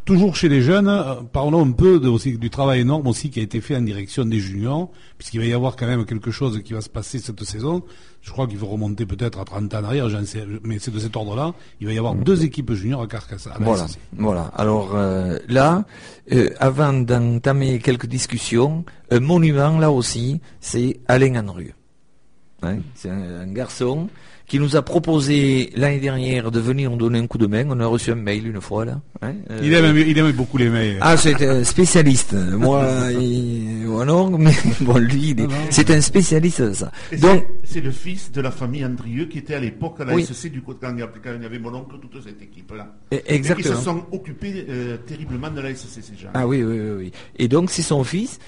Toujours chez les jeunes, parlons un peu aussi du travail énorme aussi qui a été fait en direction des juniors, puisqu'il va y avoir quand même quelque chose qui va se passer cette saison. Je crois qu'il faut remonter peut-être à 30 ans en arrière, mais c'est de cet ordre-là. Il va y avoir 2 équipes juniors à Carcassonne. Voilà. Alors là, avant d'entamer quelques discussions, un monument là aussi, c'est Alain Henrieux. C'est un garçon qui nous a proposé l'année dernière de venir nous donner un coup de main. On a reçu un mail une fois là. Il aime beaucoup les mails. Ah, c'est un spécialiste. Moi, non, mais bon, lui, c'est un spécialiste de ça. Donc, c'est le fils de la famille Andrieux qui était à l'époque à la SEC du côté quand il y avait mon oncle, toute cette équipe-là. Exactement. Et qui se sont occupés terriblement de la SEC, ces gens. Ah oui. Et donc, c'est son fils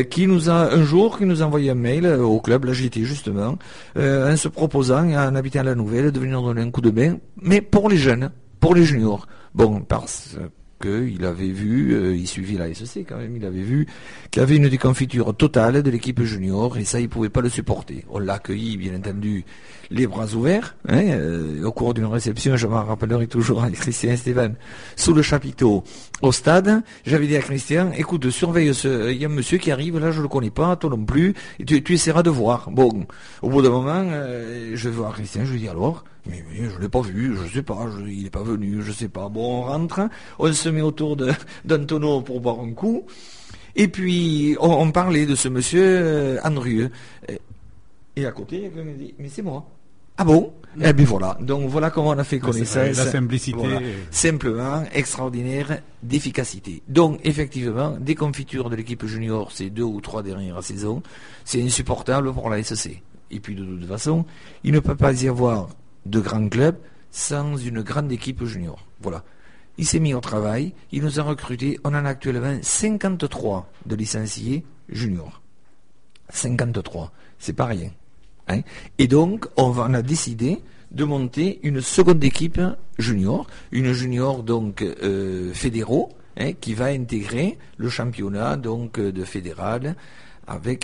qui nous a envoyé un mail au club, là j'étais justement, en se proposant, en habitant la Nouvelle, de venir donner un coup de main, mais pour les jeunes, pour les juniors. Bon, parce qu'il avait vu, il suivait la SEC quand même, il avait vu qu'il y avait une déconfiture totale de l'équipe junior, et ça, il pouvait pas le supporter. On l'a accueilli, bien entendu, les bras ouverts, au cours d'une réception, je m'en rappellerai toujours avec Christian Esteban, sous le chapiteau au stade. J'avais dit à Christian, écoute, surveille il y a un monsieur qui arrive, là je le connais pas, toi non plus, et tu essaieras de voir. Bon, au bout d'un moment, je vais voir Christian, je lui dis alors, mais je l'ai pas vu, je sais pas, il est pas venu, je sais pas. Bon, on rentre, on se met autour d'un tonneau pour boire un coup, et puis on parlait de ce monsieur Andrieux. Et à côté, il y a quelqu'un qui dit, mais c'est moi. Ah bon? Eh bien voilà. Donc voilà comment on a fait connaissance. La simplicité. Voilà. Simplement, extraordinaire d'efficacité. Donc effectivement, déconfiture de l'équipe junior ces 2 ou 3 dernières saisons, c'est insupportable pour la SEC. Et puis de toute façon, il ne peut pas y avoir de grands clubs sans une grande équipe junior. Voilà. Il s'est mis au travail, il nous a recrutés, on en a actuellement 53 de licenciés juniors. 53. C'est pas rien. Et donc, on a décidé de monter une seconde équipe junior, une junior donc fédéraux, qui va intégrer le championnat donc de fédéral.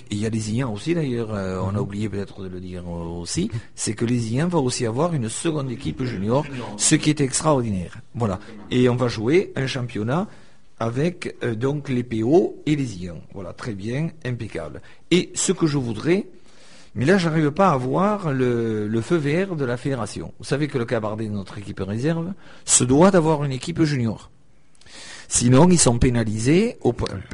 Il y a les IAN aussi d'ailleurs, on a oublié peut-être de le dire aussi, c'est que les IAN vont aussi avoir une seconde équipe junior, ce qui est extraordinaire. Voilà. Et on va jouer un championnat avec donc les PO et les IAN. Voilà, très bien, impeccable. Et ce que je voudrais, mais là j'arrive pas à voir le feu vert de la fédération. Vous savez que le Cabardais, notre équipe réserve, se doit d'avoir une équipe junior. Sinon, ils sont pénalisés,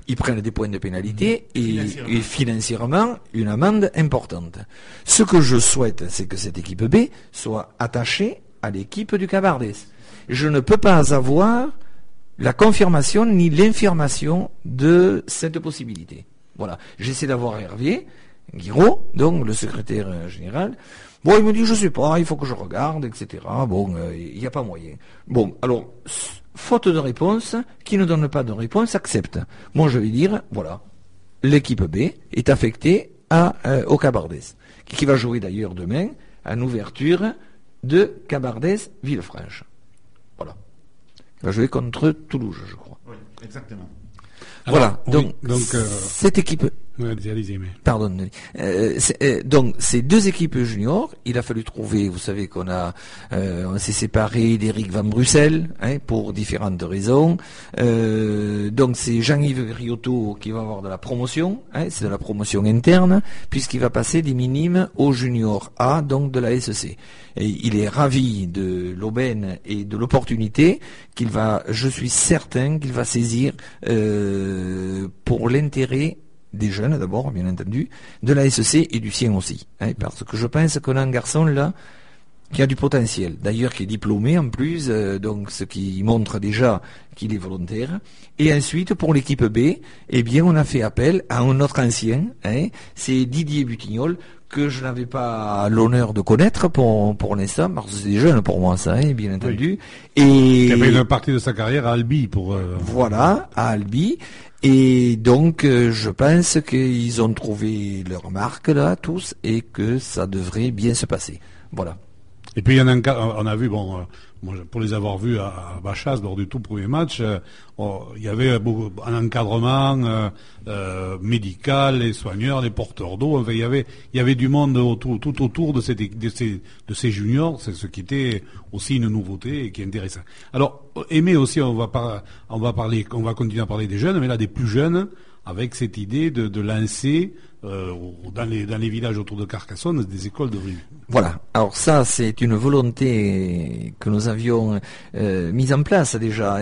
ils prennent des points de pénalité et financièrement, une amende importante. Ce que je souhaite, c'est que cette équipe B soit attachée à l'équipe du Cabardès. Je ne peux pas avoir la confirmation ni l'infirmation de cette possibilité. Voilà. J'essaie d'avoir Hervé Guiraud, donc le secrétaire général. Bon, il me dit, je sais pas, il faut que je regarde, etc. Bon, il n'y a pas moyen. Bon, alors, faute de réponse, qui ne donne pas de réponse accepte. Moi, je vais dire, voilà, l'équipe B est affectée au Cabardès, qui va jouer d'ailleurs demain en ouverture de Cabardès-Villefranche. Voilà. Il va jouer contre Toulouse, je crois. Oui, exactement. Voilà, alors, donc cette équipe... Allez-y, mais... Pardon. Donc ces 2 équipes juniors, il a fallu trouver. Vous savez on s'est séparé d'Éric Van Brussel pour différentes raisons. Donc c'est Jean-Yves Griotto qui va avoir de la promotion. C'est de la promotion interne puisqu'il va passer des minimes au junior A, donc de la SEC. Et il est ravi de l'aubaine et de l'opportunité je suis certain qu'il va saisir pour l'intérêt des jeunes d'abord, bien entendu, de la SEC et du sien aussi. Parce que je pense qu'on a un garçon là qui a du potentiel, d'ailleurs qui est diplômé en plus, donc ce qui montre déjà qu'il est volontaire. Et ensuite, pour l'équipe B, eh bien, on a fait appel à un autre ancien, c'est Didier Butignol, que je n'avais pas l'honneur de connaître pour l'instant, parce que c'est des jeunes pour moi, ça, bien entendu. Oui. Et il a fait une partie de sa carrière à Albi Voilà, à Albi. Et donc, je pense qu'ils ont trouvé leur marque là, tous, et que ça devrait bien se passer. Voilà. Et puis on a vu, pour les avoir vus à Bachas lors du tout premier match, il y avait un encadrement médical, les soigneurs, les porteurs d'eau. Enfin, il y avait du monde tout autour de ces juniors. C'est ce qui était aussi une nouveauté et qui est intéressant. Alors, aimer aussi, on va continuer à parler des jeunes, mais là des plus jeunes, avec cette idée de lancer dans les villages autour de Carcassonne des écoles de rugby. Voilà. Alors ça, c'est une volonté que nous avions mise en place déjà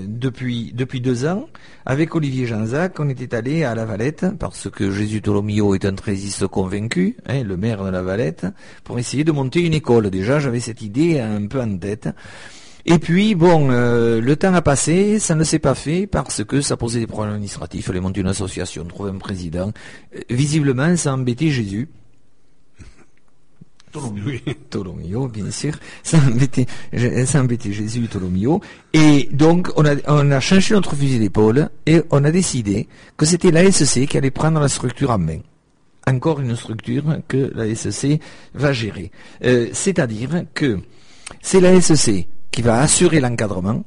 depuis 2 ans. Avec Olivier Janzac, on était allé à La Valette, parce que Jésus Tolomio est un trésiste convaincu, le maire de La Valette, pour essayer de monter une école. Déjà, j'avais cette idée un peu en tête. Et puis, le temps a passé, ça ne s'est pas fait parce que ça posait des problèmes administratifs. Il fallait monter une association, trouver un président. Visiblement, ça embêtait Jésus. Tolomio, bien sûr. Ça embêtait Jésus Tolomio. Et donc, on a changé notre fusil d'épaule et on a décidé que c'était la SEC qui allait prendre la structure en main. Encore une structure que la SEC va gérer. C'est-à-dire que c'est la SEC qui va assurer l'encadrement,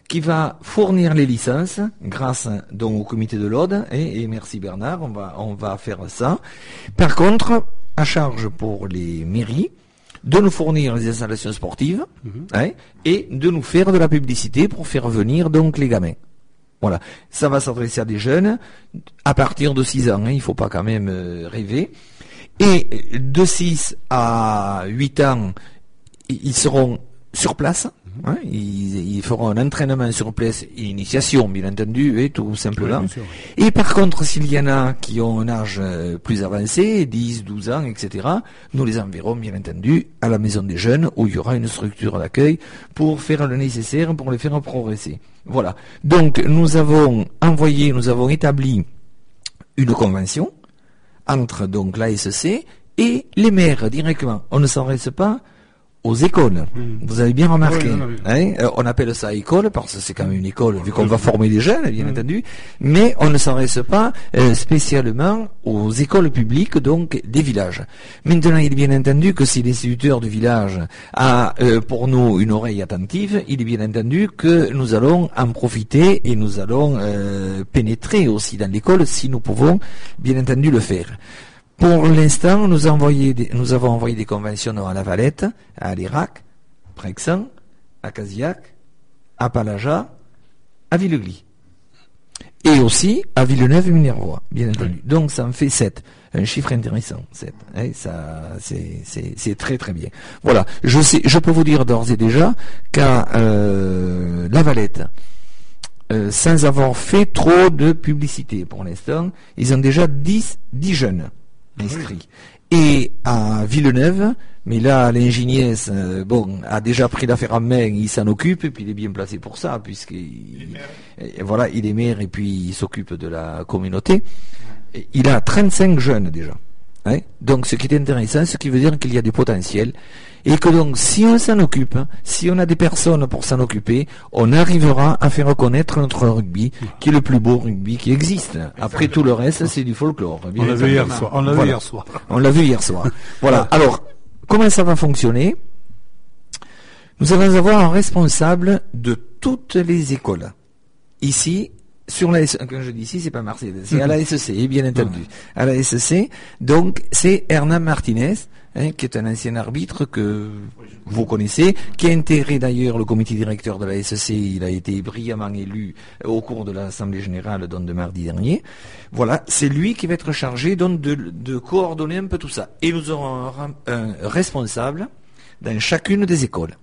qui va fournir les licences, grâce donc au comité de l'Aude, et merci Bernard, on va faire ça. Par contre, à charge pour les mairies, de nous fournir les installations sportives, et de nous faire de la publicité pour faire venir donc les gamins. Voilà. Ça va s'adresser à des jeunes, à partir de 6 ans, il faut pas quand même rêver. Et de 6 à 8 ans, ils seront sur place, ils feront un entraînement sur place, une initiation bien entendu, et tout simplement. Oui, et par contre, s'il y en a qui ont un âge plus avancé, 10, 12 ans, etc., nous les enverrons bien entendu à la maison des jeunes, où il y aura une structure d'accueil pour faire le nécessaire, pour les faire progresser. Voilà. Donc, nous avons établi une convention entre donc l'ASC et les maires directement. On ne s'en reste pas aux écoles. Vous avez bien remarqué. Oui, on appelle ça école parce que c'est quand même une école vu qu'on va former des jeunes, bien entendu, mais on ne s'en reste pas spécialement aux écoles publiques donc des villages. Maintenant, il est bien entendu que si l'instituteur du village a pour nous une oreille attentive, il est bien entendu que nous allons en profiter et nous allons pénétrer aussi dans l'école si nous pouvons bien entendu le faire. Pour l'instant, nous avons envoyé des conventions à La Valette, à Lérac, Prexan, à Casillac, à Palaja, à Villegly. Et aussi à Villeneuve-Minervois, bien entendu. Donc ça en fait 7. Un chiffre intéressant, 7. Ça, c'est très très bien. Voilà. Je peux vous dire d'ores et déjà qu'à La Valette, sans avoir fait trop de publicité pour l'instant, ils ont déjà 10 jeunes inscrits. Et à Villeneuve, mais là l'ingénieur a déjà pris l'affaire en main, il s'en occupe et puis il est bien placé pour ça puisqu'il il est maire et puis il s'occupe de la communauté. Et il a 35 jeunes déjà. Donc ce qui est intéressant, ce qui veut dire qu'il y a du potentiel et que donc si on s'en occupe, si on a des personnes pour s'en occuper, on arrivera à faire reconnaître notre rugby qui est le plus beau rugby qui existe. Après tout le reste, c'est du folklore. On l'a vu hier soir. On l'a vu hier soir. Voilà. Alors, comment ça va fonctionner? Nous allons avoir un responsable de toutes les écoles. Ici, sur la SEC, quand je dis ici, c'est pas Marseille, c'est à la SEC, bien entendu. À la SEC, donc, c'est Hernan Martinez, qui est un ancien arbitre que vous connaissez, qui a intégré d'ailleurs le comité directeur de la SEC. Il a été brillamment élu au cours de l'Assemblée Générale de mardi dernier. Voilà, c'est lui qui va être chargé donc de coordonner un peu tout ça. Et nous aurons un responsable dans chacune des écoles.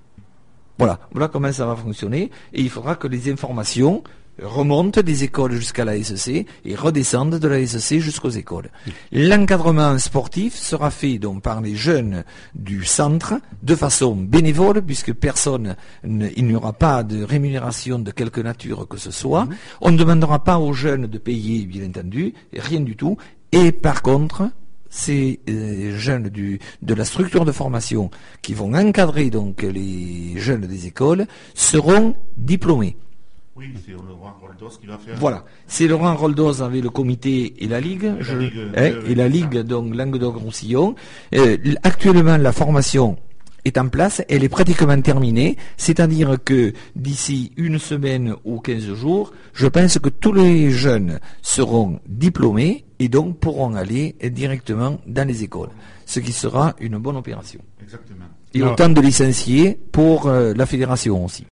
Voilà comment ça va fonctionner. Et il faudra que les informations remontent des écoles jusqu'à la SEC et redescendent de la SEC jusqu'aux écoles. L'encadrement sportif sera fait donc par les jeunes du centre de façon bénévole puisque il n'y aura pas de rémunération de quelque nature que ce soit. On ne demandera pas aux jeunes de payer, bien entendu, rien du tout. Et par contre, ces jeunes de la structure de formation qui vont encadrer donc les jeunes des écoles seront diplômés. Oui, c'est Laurent Roldos qui va faire. Voilà, c'est Laurent Roldos avec le comité et la Ligue, et la Ligue donc Languedoc-Roussillon. Actuellement, la formation est en place, elle est pratiquement terminée, c'est-à-dire que d'ici une semaine ou 15 jours, je pense que tous les jeunes seront diplômés et donc pourront aller directement dans les écoles, ce qui sera une bonne opération. Exactement. Et autant de licenciés pour la fédération aussi.